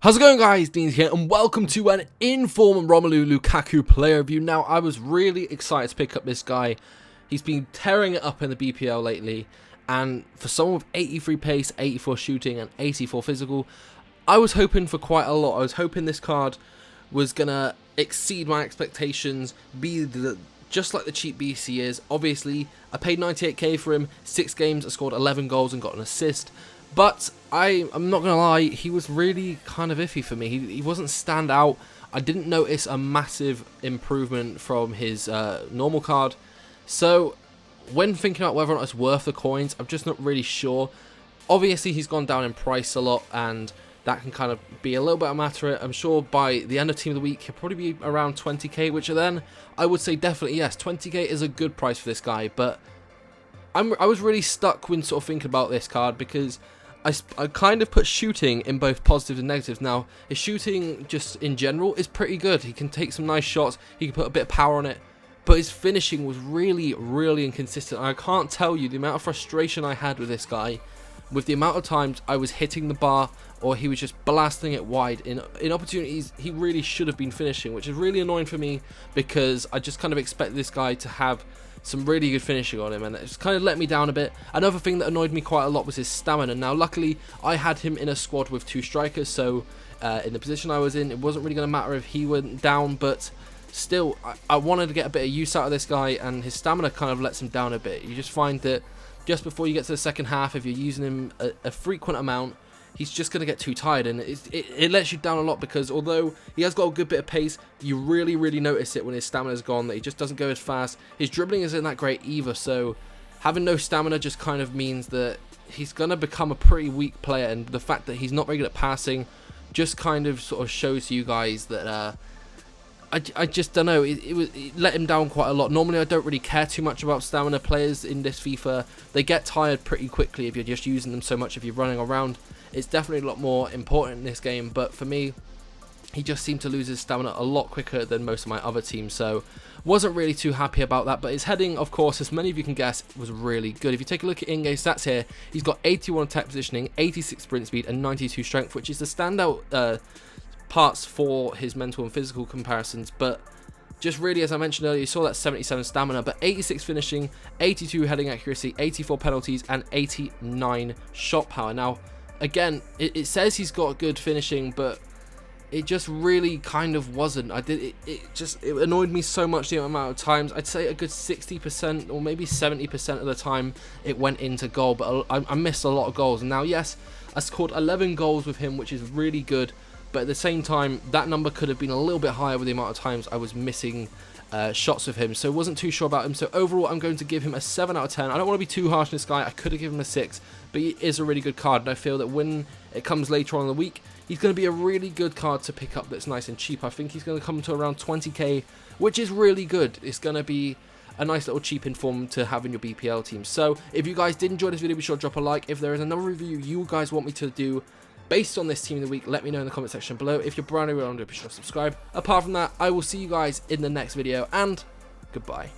How's it going, guys? Dean here, and welcome to an informal Romelu Lukaku player review. Now, I was really excited to pick up this guy. He's been tearing it up in the BPL lately, and for someone with 83 pace, 84 shooting, and 84 physical, I was hoping for quite a lot. I was hoping this card was going to exceed my expectations, be just like the cheap beast he is. Obviously, I paid 98k for him, 6 games, I scored 11 goals and got an assist. But I'm not going to lie, he was really kind of iffy for me. He wasn't stand out. I didn't notice a massive improvement from his normal card. So when thinking about whether or not it's worth the coins, I'm just not really sure. Obviously, he's gone down in price a lot, and that can kind of be a little bit of a matter. I'm sure by the end of Team of the Week, he'll probably be around 20k, which then I would say definitely yes, 20k is a good price for this guy. But I was really stuck when sort of thinking about this card because I kind of put shooting in both positives and negatives. Now, his shooting just in general is pretty good. He can take some nice shots. He can put a bit of power on it. But his finishing was really, really inconsistent. I can't tell you the amount of frustration I had with this guy, with the amount of times I was hitting the bar or he was just blasting it wide in opportunities he really should have been finishing, which is really annoying for me because I just kind of expected this guy to have some really good finishing on him, and it just kind of let me down a bit. Another thing that annoyed me quite a lot was his stamina. Now, luckily, I had him in a squad with 2 strikers, so in the position I was in, it wasn't really going to matter if he went down, but still, I wanted to get a bit of use out of this guy, and his stamina kind of lets him down a bit. You just find that just before you get to the second half, if you're using him a frequent amount, he's just going to get too tired, and it lets you down a lot because although he has got a good bit of pace, you really, really notice it when his stamina's gone, that he just doesn't go as fast. His dribbling isn't that great either, so having no stamina just kind of means that he's going to become a pretty weak player, and the fact that he's not very good at passing just kind of sort of shows you guys that I just don't know, it let him down quite a lot. Normally I don't really care too much about stamina players in this FIFA. They get tired pretty quickly if you're just using them so much, if you're running around. It's definitely a lot more important in this game, but for me, he just seemed to lose his stamina a lot quicker than most of my other teams, so wasn't really too happy about that. But his heading, of course, as many of you can guess, was really good. If you take a look at in-game stats here, he's got 81 attack positioning, 86 sprint speed, and 92 strength, which is the standout parts for his mental and physical comparisons. But just really, as I mentioned earlier, you saw that 77 stamina, but 86 finishing, 82 heading accuracy, 84 penalties, and 89 shot power. Now, again, it says he's got good finishing, but it just really kind of wasn't. It annoyed me so much the amount of times. I'd say a good 60% or maybe 70% of the time it went into goal, but I missed a lot of goals. And now, yes, I scored 11 goals with him, which is really good, but at the same time, that number could have been a little bit higher with the amount of times I was missing shots with him, so wasn't too sure about him. So overall, I'm going to give him a 7 out of 10. I don't want to be too harsh on this guy. I could have given him a 6, but he is a really good card, and I feel that when it comes later on in the week, he's going to be a really good card to pick up that's nice and cheap. I think he's going to come to around 20k, which is really good. It's going to be a nice little cheap inform to have in your BPL team. So if you guys did enjoy this video, be sure to drop a like. If there is another review you guys want me to do based on this team of the week, let me know in the comment section below. If you're brand new around, be sure to subscribe. Apart from that, I will see you guys in the next video, and goodbye.